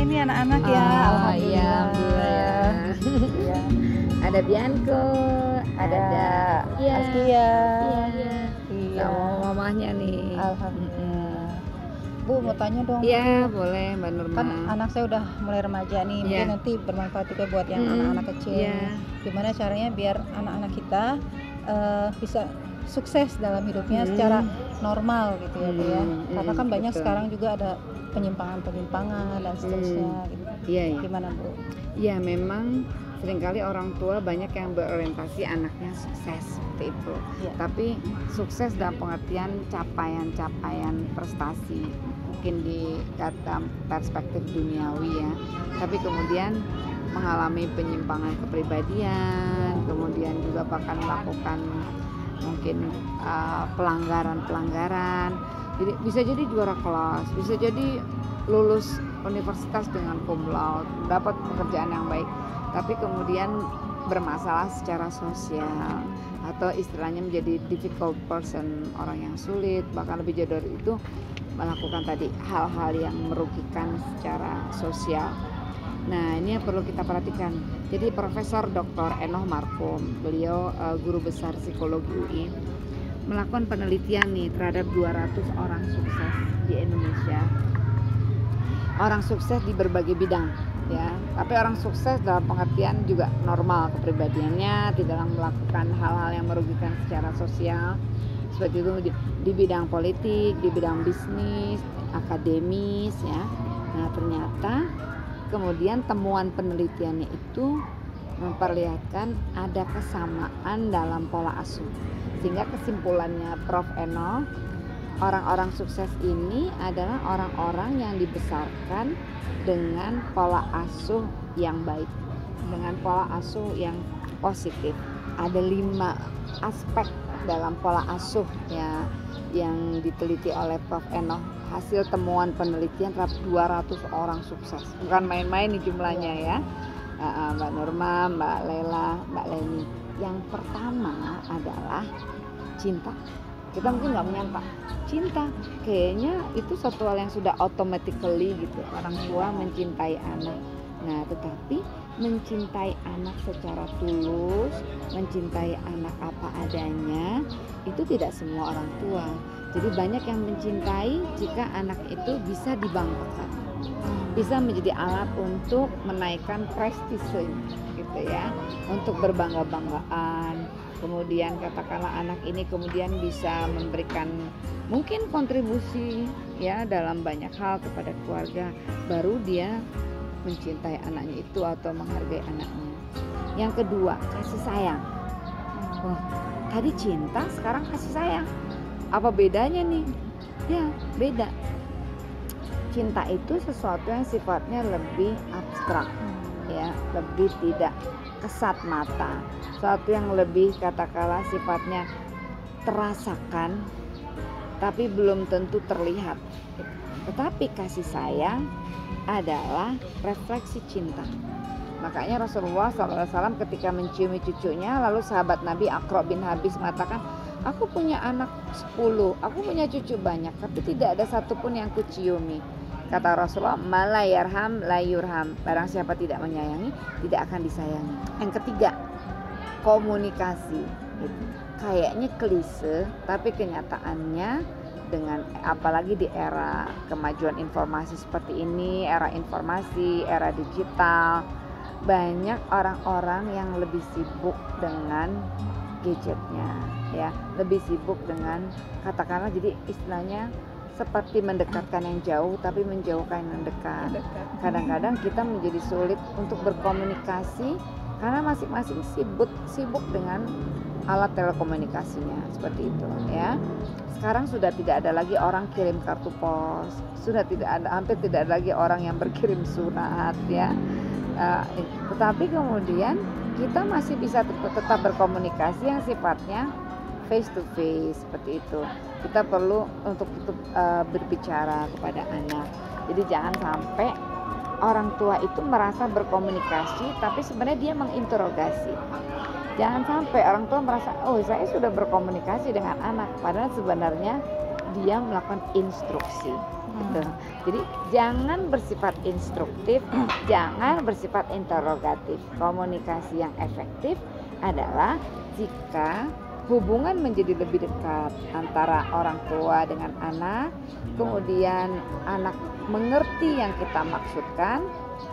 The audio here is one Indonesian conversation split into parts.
ini anak-anak ya. Iya, Alhamdulillah. alhamdulillah ya. Iya. Ada Bianco, Ada Iya, Askia. iya, Iya. sama mamahnya nih. Alhamdulillah. Bu, mau tanya dong. Iya, boleh Mbak Nurma. Kan anak saya udah mulai remaja nih, mungkin Iya. nanti bermanfaat juga buat yang anak-anak kecil. Iya. Gimana caranya biar anak-anak kita bisa sukses dalam hidupnya secara normal gitu ya Bu ya. Karena kan banyak betul. sekarang juga ada penyimpangan dan seterusnya gitu. Iya, iya. Gimana Bu? Ya memang seringkali orang tua banyak yang berorientasi anaknya sukses seperti itu. Iya. Tapi sukses dalam pengertian capaian-capaian prestasi mungkin di dalam perspektif duniawi ya. Tapi kemudian mengalami penyimpangan kepribadian, kemudian juga bahkan melakukan mungkin pelanggaran-pelanggaran. Jadi bisa jadi juara kelas, bisa jadi lulus universitas dengan cum laude, dapat pekerjaan yang baik, tapi kemudian bermasalah secara sosial atau istilahnya menjadi difficult person, orang yang sulit, bahkan lebih jauh dari itu melakukan tadi hal-hal yang merugikan secara sosial. Nah, ini yang perlu kita perhatikan. Jadi Profesor Dr. Enoh Markom, beliau guru besar psikologi UI, melakukan penelitian nih terhadap 200 orang sukses di Indonesia. Orang sukses di berbagai bidang ya, tapi orang sukses dalam pengertian juga normal kepribadiannya, tidak melakukan hal-hal yang merugikan secara sosial seperti itu di bidang politik, di bidang bisnis, akademis ya. Nah, ternyata kemudian temuan penelitiannya itu memperlihatkan ada kesamaan dalam pola asuh. Sehingga kesimpulannya Prof. Enoh, orang-orang sukses ini adalah orang-orang yang dibesarkan dengan pola asuh yang baik, dengan pola asuh yang positif. Ada 5 aspek dalam pola asuh ya, yang diteliti oleh Prof. Enoh. Hasil temuan penelitian terhadap 200 orang sukses, bukan main-main nih jumlahnya ya. Mbak Nurma, Mbak Lela, Mbak Leni. Yang pertama adalah cinta. Kita mungkin nggak menyangka cinta, kayaknya itu suatu hal yang sudah automatically gitu, orang tua mencintai anak. Nah, tetapi mencintai anak secara tulus, mencintai anak apa adanya, itu tidak semua orang tua. Jadi banyak yang mencintai jika anak itu bisa dibanggakan, bisa menjadi alat untuk menaikkan prestise gitu ya, untuk berbangga-banggaan. Kemudian katakanlah anak ini kemudian bisa memberikan mungkin kontribusi ya dalam banyak hal kepada keluarga, baru dia mencintai anaknya itu atau menghargai anaknya. Yang kedua, kasih sayang. Wah, tadi cinta, sekarang kasih sayang. Apa bedanya nih? Ya, beda. Cinta itu sesuatu yang sifatnya lebih abstrak ya, lebih tidak kesat mata, sesuatu yang lebih katakanlah sifatnya terasakan tapi belum tentu terlihat. Tetapi kasih sayang adalah refleksi cinta. Makanya Rasulullah SAW ketika menciumi cucunya, lalu sahabat Nabi Aqra bin Habis mengatakan, aku punya anak 10, aku punya cucu banyak, tapi tidak ada satupun yang kuciumi. Kata Rasulullah, mala yarham la yurham, barang siapa tidak menyayangi tidak akan disayangi. Yang ketiga, komunikasi. Kayaknya klise, tapi kenyataannya dengan apalagi di era kemajuan informasi seperti ini, era informasi, era digital, banyak orang-orang yang lebih sibuk dengan gadgetnya ya, lebih sibuk dengan katakanlah, jadi istilahnya seperti mendekatkan yang jauh tapi menjauhkan yang dekat. Kadang-kadang kita menjadi sulit untuk berkomunikasi karena masing-masing sibuk dengan alat telekomunikasinya seperti itu ya. Sekarang sudah tidak ada lagi orang kirim kartu pos, sudah tidak ada, hampir tidak ada lagi orang yang berkirim surat ya. Tetapi kemudian kita masih bisa tetap berkomunikasi yang sifatnya face to face seperti itu. Kita perlu untuk berbicara kepada anak. Jadi jangan sampai orang tua itu merasa berkomunikasi tapi sebenarnya dia menginterogasi. Jangan sampai orang tua merasa, oh saya sudah berkomunikasi dengan anak, padahal sebenarnya dia melakukan instruksi. gitu. Jadi jangan bersifat instruktif, jangan bersifat interrogatif. Komunikasi yang efektif adalah jika hubungan menjadi lebih dekat antara orang tua dengan anak, kemudian anak mengerti yang kita maksudkan,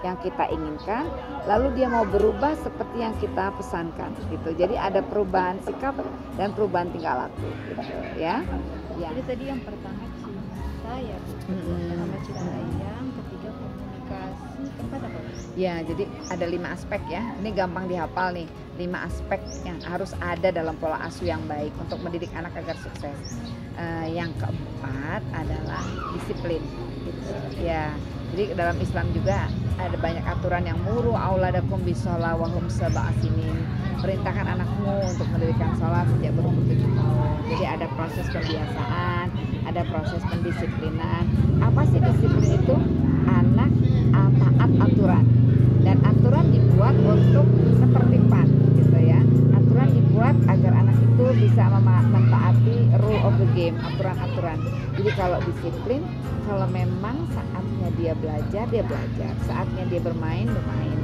yang kita inginkan, lalu dia mau berubah seperti yang kita pesankan gitu. Jadi ada perubahan sikap dan perubahan tingkah laku gitu ya. Jadi tadi yang pertama cinta ya Bu, sama cinta yang ketiga komunikasi, keempat apa? Ya, jadi ada 5 aspek ya. Ini gampang dihafal nih. 5 aspek yang harus ada dalam pola asuh yang baik untuk mendidik anak agar sukses. Yang keempat adalah disiplin. Gitu. Ya, jadi dalam Islam juga ada banyak aturan yang muru auladakum bisolah wahum sab'asinin. Perintahkan anakmu untuk mendirikan sholat sejak berumur 7 tahun. Jadi ada proses pembiasaan, ada proses pendisiplinan. Apa sih disiplin itu? Anak taat aturan, dan aturan dibuat untuk ketertiban gitu ya. Aturan dibuat agar anak itu bisa mentaati rule of the game, aturan-aturan. Jadi kalau disiplin, kalau memang saatnya dia belajar, saatnya dia bermain,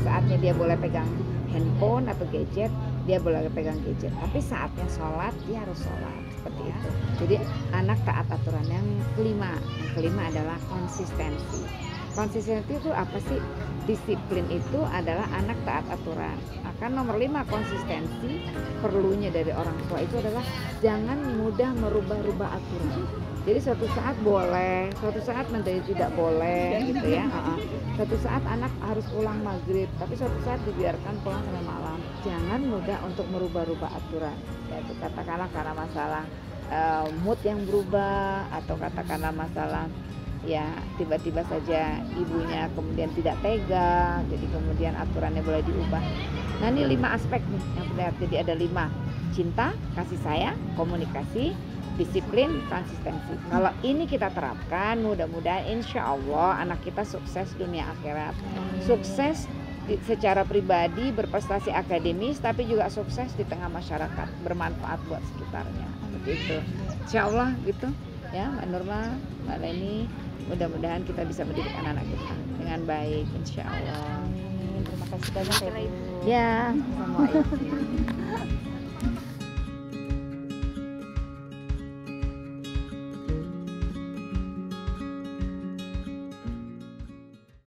saatnya dia boleh pegang handphone atau gadget, dia boleh pegang gadget. Tapi saatnya sholat, dia harus sholat, seperti itu. Jadi anak taat aturan. Yang kelima adalah konsistensi. Konsistensi itu apa sih? Disiplin itu adalah anak taat aturan. Akan nomor 5 konsistensi, perlunya dari orang tua itu adalah jangan mudah merubah-rubah aturan. Jadi suatu saat boleh, suatu saat menjadi tidak boleh gitu ya. Suatu saat anak harus pulang maghrib, tapi suatu saat dibiarkan pulang sampai malam. Jangan mudah untuk merubah-rubah aturan. Yaitu katakanlah karena masalah mood yang berubah, atau katakanlah masalah ya tiba-tiba saja ibunya kemudian tidak tega, jadi kemudian aturannya boleh diubah. Nah ini 5 aspek nih yang terlihat. Jadi ada 5: cinta, kasih sayang, komunikasi, disiplin, konsistensi. Kalau ini kita terapkan, mudah-mudahan insya Allah anak kita sukses dunia akhirat. Sukses secara pribadi, berprestasi akademis, tapi juga sukses di tengah masyarakat, bermanfaat buat sekitarnya. Begitu. Insya Allah gitu ya Mbak Nurma, Mbak Leni. Mudah-mudahan kita bisa mendidik anak-anak kita dengan baik, insya Allah. Terima kasih banyak ya Bu. Ya, assalamualaikum.